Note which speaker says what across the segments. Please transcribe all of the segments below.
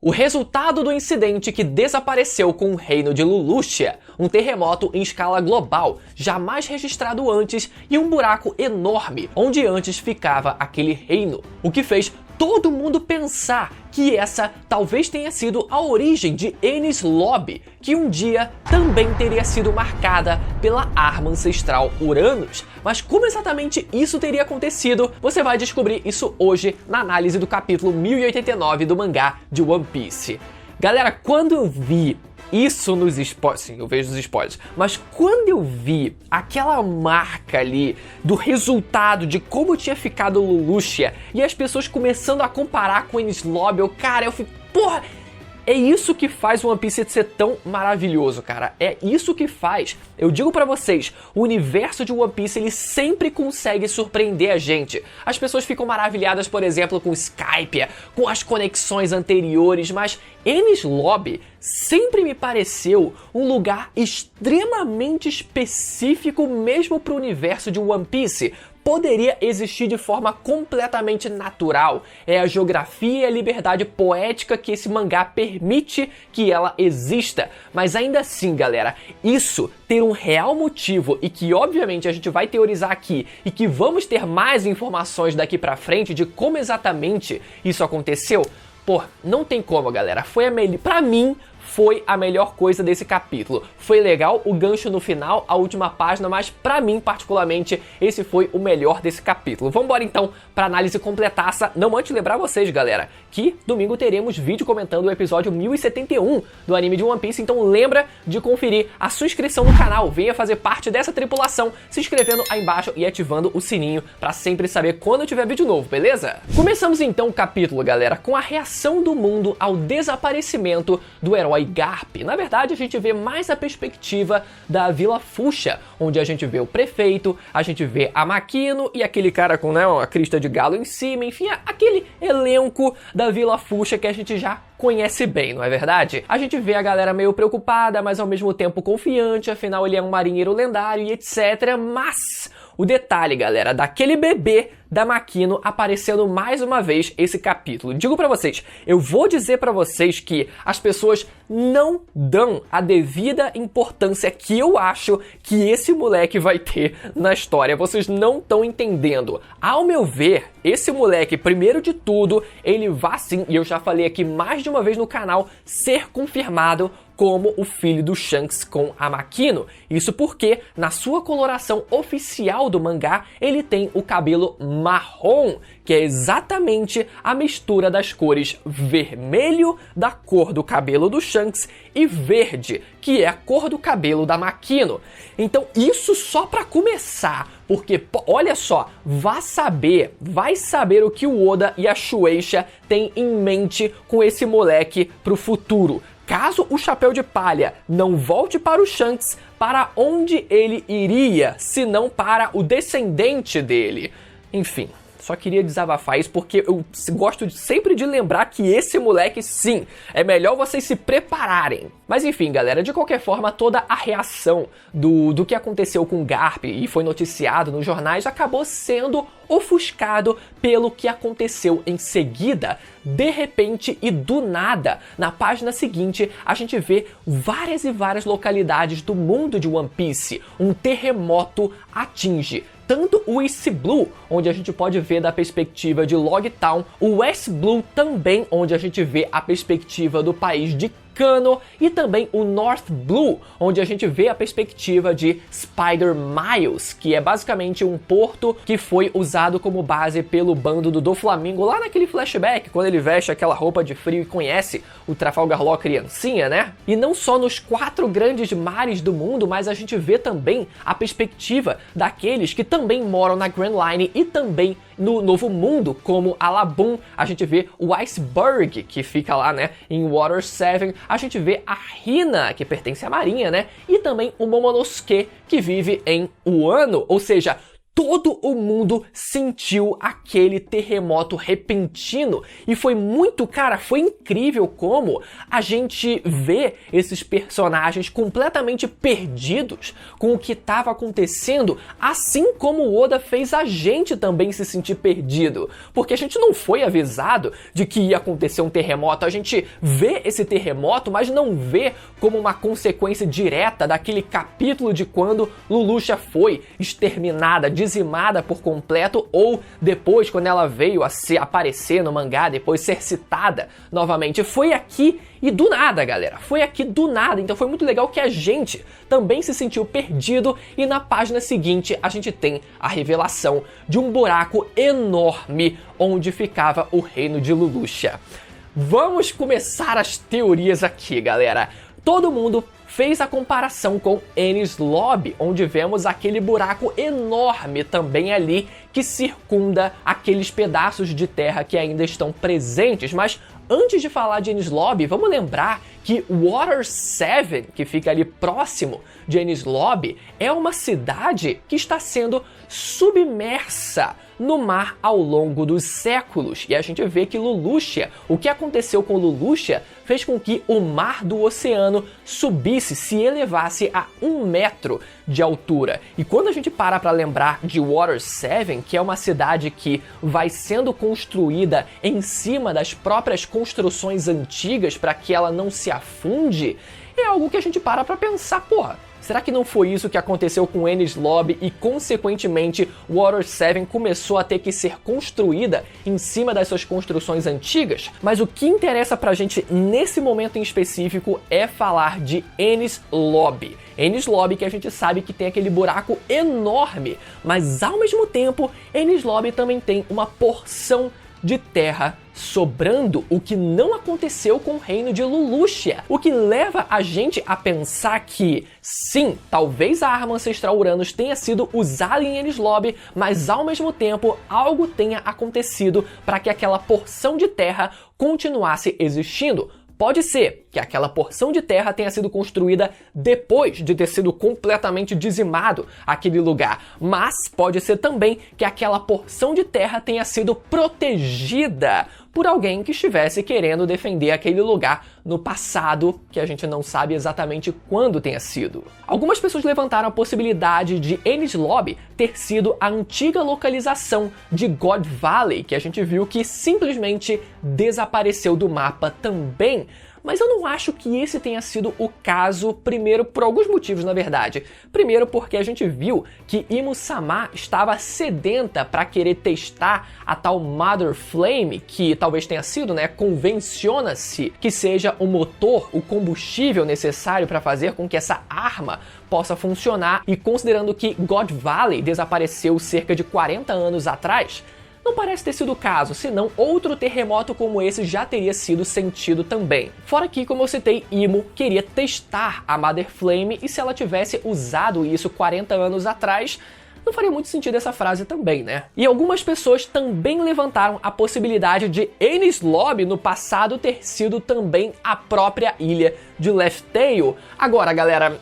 Speaker 1: O resultado do incidente que desapareceu com o reino de Lelouch, um terremoto em escala global, jamais registrado antes, e um buraco enorme onde antes ficava aquele reino, o que fez todo mundo pensar que essa talvez tenha sido a origem de Enies Lobby, que um dia também teria sido marcada pela arma ancestral Uranus. Mas como exatamente isso teria acontecido, você vai descobrir isso hoje na análise do capítulo 1089 do mangá de One Piece. Galera, quando eu vi isso nos spoilers, sim, eu vejo os spoilers, mas quando eu vi aquela marca ali do resultado de como tinha ficado o Lelouch e as pessoas começando a comparar com o Enies Lobby, eu fico, porra, é isso que faz o One Piece ser tão maravilhoso, cara. É isso que faz. Eu digo pra vocês, o universo de One Piece, ele sempre consegue surpreender a gente. As pessoas ficam maravilhadas, por exemplo, com o Skype, com as conexões anteriores, mas Enies Lobby sempre me pareceu um lugar extremamente específico mesmo pro universo de One Piece. Poderia existir de forma completamente natural. É a geografia e a liberdade poética que esse mangá permite que ela exista. Mas ainda assim, galera, isso ter um real motivo e que obviamente a gente vai teorizar aqui e que vamos ter mais informações daqui pra frente de como exatamente isso aconteceu, pô, não tem como, galera. Pra mim, foi a melhor coisa desse capítulo. Foi legal o gancho no final, a última página, mas pra mim, particularmente, esse foi o melhor desse capítulo. Vambora então pra análise completaça. Não antes de lembrar vocês, galera, que domingo teremos vídeo comentando o episódio 1071 do anime de One Piece, então lembra de conferir a sua inscrição no canal. Venha fazer parte dessa tripulação, se inscrevendo aí embaixo e ativando o sininho pra sempre saber quando tiver vídeo novo, beleza? Começamos então o capítulo, galera, com a reação do mundo ao desaparecimento do herói Garp. Na verdade, a gente vê mais a perspectiva da Vila Fuchsia, onde a gente vê o prefeito, a gente vê a Makino e aquele cara com, né, uma crista de galo em cima, enfim, aquele elenco da Vila Fuchsia que a gente já conhece bem, não é verdade? A gente vê a galera meio preocupada, mas ao mesmo tempo confiante, afinal ele é um marinheiro lendário e etc. Mas o detalhe, galera, daquele bebê da Makino aparecendo mais uma vez esse capítulo. Digo pra vocês, eu vou dizer pra vocês que as pessoas não dão a devida importância que eu acho que esse moleque vai ter na história. Vocês não estão entendendo. Ao meu ver, esse moleque, primeiro de tudo, ele vai sim, e eu já falei aqui mais de uma vez no canal, ser confirmado como o filho do Shanks com a Makino. Isso porque, na sua coloração oficial do mangá, ele tem o cabelo marrom, que é exatamente a mistura das cores vermelho, da cor do cabelo do Shanks, e verde, que é a cor do cabelo da Makino. Então isso só pra começar, porque olha só, vai saber o que o Oda e a Shueisha têm em mente com esse moleque pro futuro. Caso o Chapéu de Palha não volte para o Shanks, para onde ele iria, se não para o descendente dele? Enfim, só queria desabafar isso porque eu gosto sempre de lembrar que esse moleque, sim, é melhor vocês se prepararem. Mas enfim, galera, de qualquer forma, toda a reação do que aconteceu com Garp e foi noticiado nos jornais acabou sendo ofuscado pelo que aconteceu em seguida. De repente e do nada, na página seguinte, a gente vê várias e várias localidades do mundo de One Piece. Um terremoto atinge tanto o East Blue, onde a gente pode ver da perspectiva de Log Town, o West Blue também, onde a gente vê a perspectiva do país de Kano, e também o North Blue, onde a gente vê a perspectiva de Spider Miles, que é basicamente um porto que foi usado como base pelo bando do Doflamingo lá naquele flashback, quando ele veste aquela roupa de frio e conhece o Trafalgar Law criancinha, né? E não só nos 4 grandes mares do mundo, mas a gente vê também a perspectiva daqueles que também moram na Grand Line e também no Novo Mundo, como Alabum. A gente vê o Iceberg, que fica lá, né, em Water 7. A gente vê a Hina, que pertence à Marinha, né, e também o Momonosuke, que vive em Wano. Ou seja, todo o mundo sentiu aquele terremoto repentino e foi muito, cara, foi incrível como a gente vê esses personagens completamente perdidos com o que estava acontecendo, assim como o Oda fez a gente também se sentir perdido, porque a gente não foi avisado de que ia acontecer um terremoto, a gente vê esse terremoto, mas não vê como uma consequência direta daquele capítulo de quando Lelouch foi exterminada, dizimada por completo, ou depois quando ela veio a se aparecer no mangá, depois ser citada novamente. Foi aqui e do nada, galera. Foi aqui do nada. Então foi muito legal que a gente também se sentiu perdido e na página seguinte a gente tem a revelação de um buraco enorme onde ficava o reino de Lelouch. Vamos começar as teorias aqui, galera. Todo mundo fez a comparação com Enies Lobby, onde vemos aquele buraco enorme também ali que circunda aqueles pedaços de terra que ainda estão presentes. Mas antes de falar de Enies Lobby, vamos lembrar que Water 7, que fica ali próximo de Enies Lobby, é uma cidade que está sendo submersa no mar ao longo dos séculos. E a gente vê que Lelouch, o que aconteceu com Lelouch fez com que o mar do oceano subisse, se elevasse a 1 metro de altura. E quando a gente para lembrar de Water 7, que é uma cidade que vai sendo construída em cima das próprias construções antigas para que ela não se afunde, é algo que a gente para pensar, porra, será que não foi isso que aconteceu com Enies Lobby e, consequentemente, Water 7 começou a ter que ser construída em cima das suas construções antigas? Mas o que interessa pra gente nesse momento em específico é falar de Enies Lobby. Enies Lobby que a gente sabe que tem aquele buraco enorme, mas ao mesmo tempo, Enies Lobby também tem uma porção de terra sobrando, o que não aconteceu com o reino de Lelouch, o que leva a gente a pensar que, sim, talvez a arma ancestral Uranus tenha sido usada em Enies Lobby, mas ao mesmo tempo algo tenha acontecido para que aquela porção de terra continuasse existindo. Pode ser que aquela porção de terra tenha sido construída depois de ter sido completamente dizimado aquele lugar, mas pode ser também que aquela porção de terra tenha sido protegida por alguém que estivesse querendo defender aquele lugar no passado, que a gente não sabe exatamente quando tenha sido. Algumas pessoas levantaram a possibilidade de Enies Lobby ter sido a antiga localização de God Valley, que a gente viu que simplesmente desapareceu do mapa também. Mas eu não acho que esse tenha sido o caso, primeiro por alguns motivos, na verdade. Primeiro porque a gente viu que Imu-sama estava sedenta para querer testar a tal Mother Flame, que talvez tenha sido, né, convenciona-se que seja o motor, o combustível necessário para fazer com que essa arma possa funcionar. E considerando que God Valley desapareceu cerca de 40 anos atrás, não parece ter sido o caso, senão outro terremoto como esse já teria sido sentido também. Fora que, como eu citei, Imu queria testar a Mother Flame e se ela tivesse usado isso 40 anos atrás, não faria muito sentido essa frase também, né? E algumas pessoas também levantaram a possibilidade de Enies Lobby no passado ter sido também a própria ilha de Laugh Tale. Agora, galera,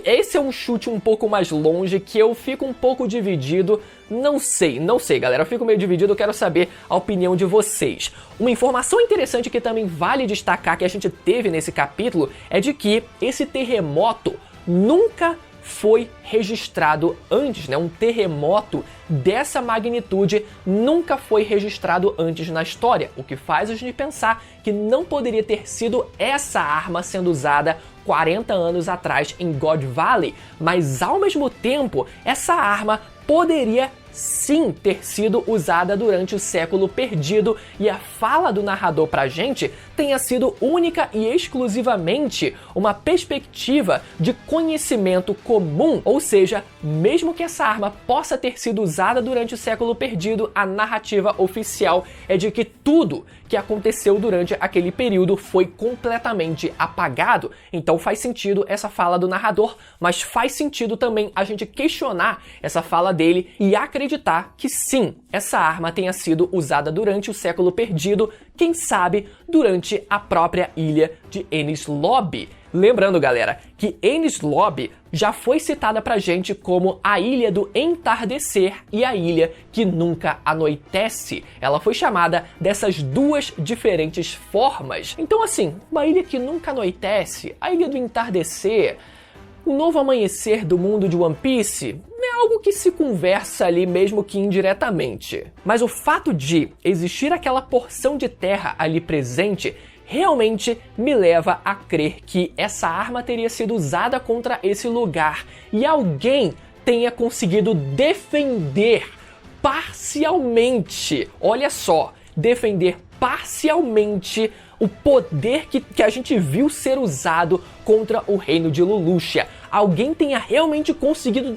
Speaker 1: esse é um chute um pouco mais longe, que eu fico um pouco dividido. Não sei, galera, eu fico meio dividido, eu quero saber a opinião de vocês. Uma informação interessante que também vale destacar que a gente teve nesse capítulo é de que esse terremoto nunca foi registrado antes, né? Um terremoto dessa magnitude nunca foi registrado antes na história, o que faz a gente pensar que não poderia ter sido essa arma sendo usada 40 anos atrás em God Valley, mas ao mesmo tempo essa arma poderia sim ter sido usada durante o século perdido e a fala do narrador pra gente tenha sido única e exclusivamente uma perspectiva de conhecimento comum, ou seja, mesmo que essa arma possa ter sido usada durante o século perdido, a narrativa oficial é de que tudo que aconteceu durante aquele período foi completamente apagado. Então faz sentido essa fala do narrador, mas faz sentido também a gente questionar essa fala dele e acreditar que sim, essa arma tenha sido usada durante o século perdido, quem sabe durante a própria ilha de Enies Lobby. Lembrando, galera, que Enies Lobby já foi citada pra gente como a Ilha do Entardecer e a Ilha que nunca anoitece. Ela foi chamada dessas duas diferentes formas. Então assim, uma ilha que nunca anoitece, a Ilha do Entardecer, o novo amanhecer do mundo de One Piece, é algo que se conversa ali mesmo que indiretamente. Mas o fato de existir aquela porção de terra ali presente realmente me leva a crer que essa arma teria sido usada contra esse lugar e alguém tenha conseguido defender parcialmente, olha só, defender parcialmente o poder que a gente viu ser usado contra o reino de Lelouch. Alguém tenha realmente conseguido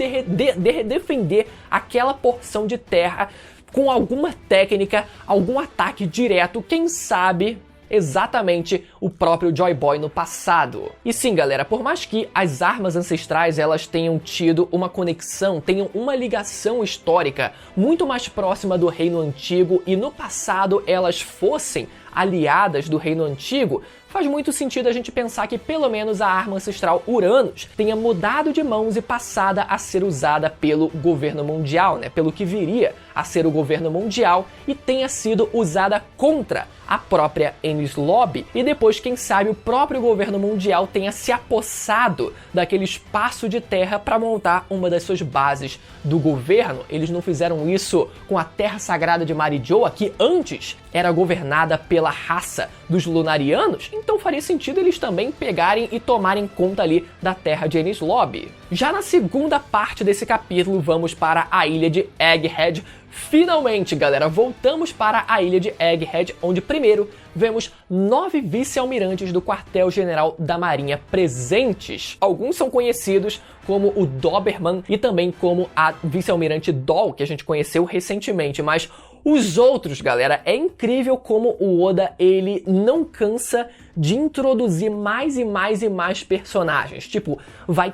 Speaker 1: defender aquela porção de terra com alguma técnica, algum ataque direto, quem sabe exatamente o próprio Joy Boy no passado. E sim, galera, por mais que as armas ancestrais elas tenham tido uma conexão, tenham uma ligação histórica muito mais próxima do Reino Antigo e no passado elas fossem aliadas do Reino Antigo, faz muito sentido a gente pensar que pelo menos a arma ancestral Uranus tenha mudado de mãos e passada a ser usada pelo governo mundial, né? Pelo que viria a ser o governo mundial e tenha sido usada contra a própria Enies Lobby e depois, quem sabe, o próprio governo mundial tenha se apossado daquele espaço de terra para montar uma das suas bases do governo. Eles não fizeram isso com a Terra Sagrada de Marijoa, que antes era governada pela raça dos Lunarianos, então faria sentido eles também pegarem e tomarem conta ali da terra de Enies Lobby. Já na segunda parte desse capítulo, vamos para a ilha de Egghead. Finalmente, galera, voltamos para a ilha de Egghead, onde primeiro vemos 9 vice-almirantes do quartel-general da Marinha presentes. Alguns são conhecidos como o Doberman e também como a vice-almirante Doll, que a gente conheceu recentemente, mas os outros, galera, é incrível como o Oda, ele não cansa de introduzir mais e mais e mais personagens. Tipo, vai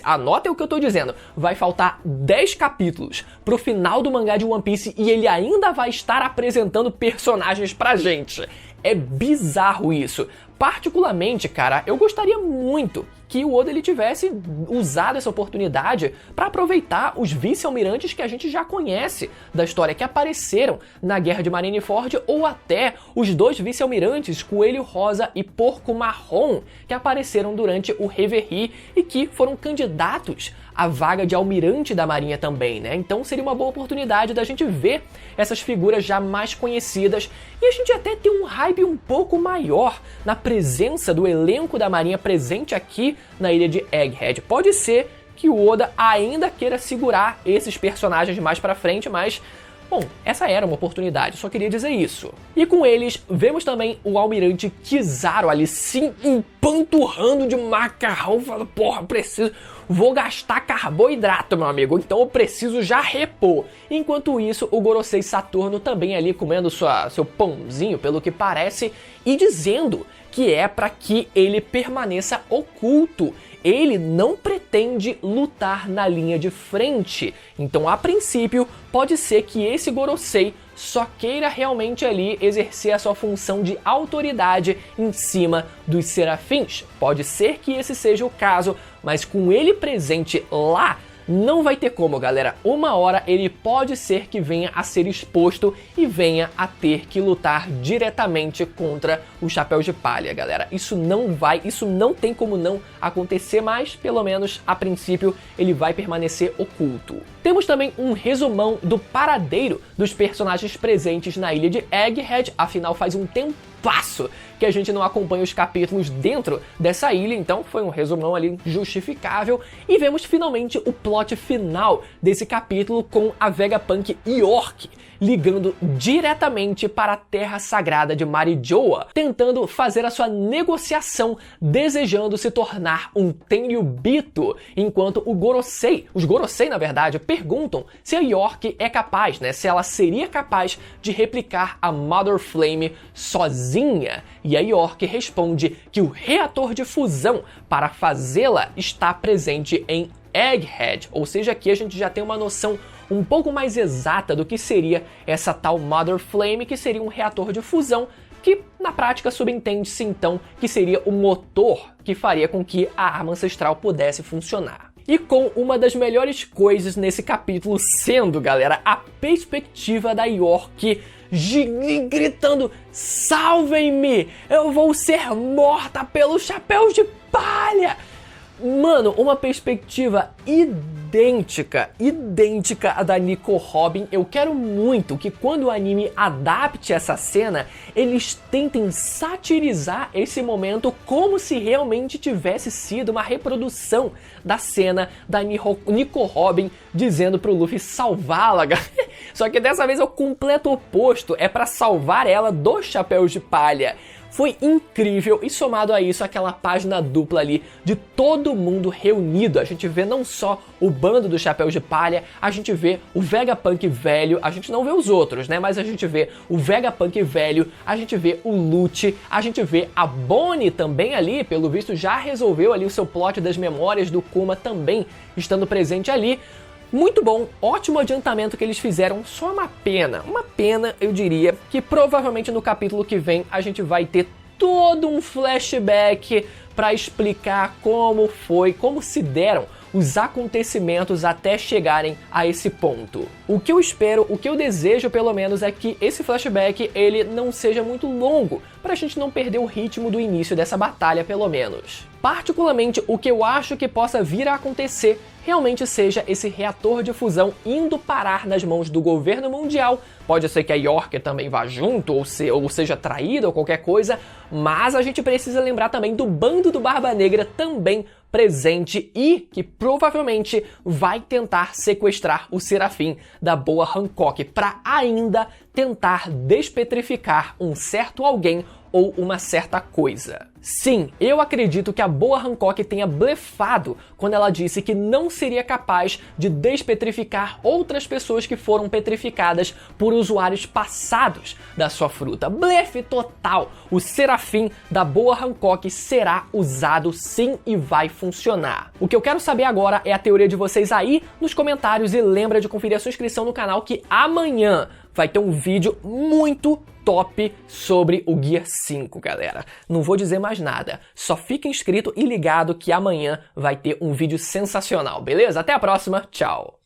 Speaker 1: anotem o que eu tô dizendo, vai faltar 10 capítulos pro final do mangá de One Piece e ele ainda vai estar apresentando personagens pra gente. É bizarro isso. Particularmente, cara, eu gostaria muito que o Oda ele tivesse usado essa oportunidade para aproveitar os vice-almirantes que a gente já conhece da história, que apareceram na Guerra de Marineford, ou até os 2 vice-almirantes, Coelho Rosa e Porco Marrom, que apareceram durante o Reverie e que foram candidatos à vaga de almirante da Marinha também, né? Então seria uma boa oportunidade da gente ver essas figuras já mais conhecidas e a gente até ter um hype um pouco maior na presença do elenco da Marinha presente aqui na ilha de Egghead. Pode ser que o Oda ainda queira segurar esses personagens mais pra frente, mas bom, essa era uma oportunidade, só queria dizer isso. E com eles, vemos também o almirante Kizaru ali se empanturrando de macarrão, falando, porra, vou gastar carboidrato, meu amigo, então eu preciso já repor. Enquanto isso, o Gorosei Saturno também ali comendo seu pãozinho, pelo que parece, e dizendo que é para que ele permaneça oculto. Ele não pretende lutar na linha de frente. Então, a princípio, pode ser que esse Gorosei só queira realmente ali exercer a sua função de autoridade em cima dos serafins. Pode ser que esse seja o caso, mas com ele presente lá, não vai ter como, galera. Uma hora ele pode ser que venha a ser exposto e venha a ter que lutar diretamente contra o Chapéu de Palha, galera. Isso não tem como não acontecer, mas pelo menos a princípio ele vai permanecer oculto. Temos também um resumão do paradeiro dos personagens presentes na ilha de Egghead, afinal faz um tempasso que a gente não acompanha os capítulos dentro dessa ilha, então foi um resumão ali justificável. E vemos finalmente o plot final desse capítulo com a Vegapunk York ligando diretamente para a Terra Sagrada de Marijoa, tentando fazer a sua negociação, desejando se tornar um Tenryubito, enquanto os Gorosei, na verdade, perguntam se a York é capaz, né, se ela seria capaz de replicar a Mother Flame sozinha. E a York responde que o reator de fusão para fazê-la está presente em Egghead, ou seja, aqui a gente já tem uma noção um pouco mais exata do que seria essa tal Mother Flame, que seria um reator de fusão que na prática subentende-se então que seria o motor que faria com que a arma ancestral pudesse funcionar. E com uma das melhores coisas nesse capítulo sendo, galera, a perspectiva da York gritando: salvem-me, eu vou ser morta pelos chapéus de palha! Mano, uma perspectiva idêntica à da Nico Robin. Eu quero muito que quando o anime adapte essa cena, eles tentem satirizar esse momento como se realmente tivesse sido uma reprodução da cena da Nico Robin dizendo pro Luffy salvá-la. Só que dessa vez é o completo oposto, é pra salvar ela dos chapéus de palha. Foi incrível, e somado a isso, aquela página dupla ali de todo mundo reunido. A gente vê não só o bando dos chapéus de palha, a gente vê o Vegapunk velho, a gente não vê os outros, né? Mas a gente vê o Vegapunk velho, a gente vê o Lute, a gente vê a Bonnie também ali, pelo visto já resolveu ali o seu plot das memórias do Kuma também estando presente ali. Muito bom, ótimo adiantamento que eles fizeram, só uma pena eu diria, que provavelmente no capítulo que vem a gente vai ter todo um flashback para explicar como se deram os acontecimentos até chegarem a esse ponto. O que eu espero, o que eu desejo pelo menos é que esse flashback ele não seja muito longo, pra gente não perder o ritmo do início dessa batalha pelo menos. Particularmente, o que eu acho que possa vir a acontecer realmente seja esse reator de fusão indo parar nas mãos do governo mundial. Pode ser que a York também vá junto, ou seja traída ou qualquer coisa, mas a gente precisa lembrar também do bando do Barba Negra também presente e que provavelmente vai tentar sequestrar o Serafim da Boa Hancock para ainda tentar despetrificar um certo alguém ou uma certa coisa. Sim, eu acredito que a Boa Hancock tenha blefado quando ela disse que não seria capaz de despetrificar outras pessoas que foram petrificadas por usuários passados da sua fruta. Blefe total! O Serafim da Boa Hancock será usado sim e vai funcionar. O que eu quero saber agora é a teoria de vocês aí nos comentários e lembra de conferir a sua inscrição no canal que amanhã vai ter um vídeo muito top sobre o Gear 5, galera. Não vou dizer mais nada, só fica inscrito e ligado que amanhã vai ter um vídeo sensacional, beleza? Até a próxima, tchau!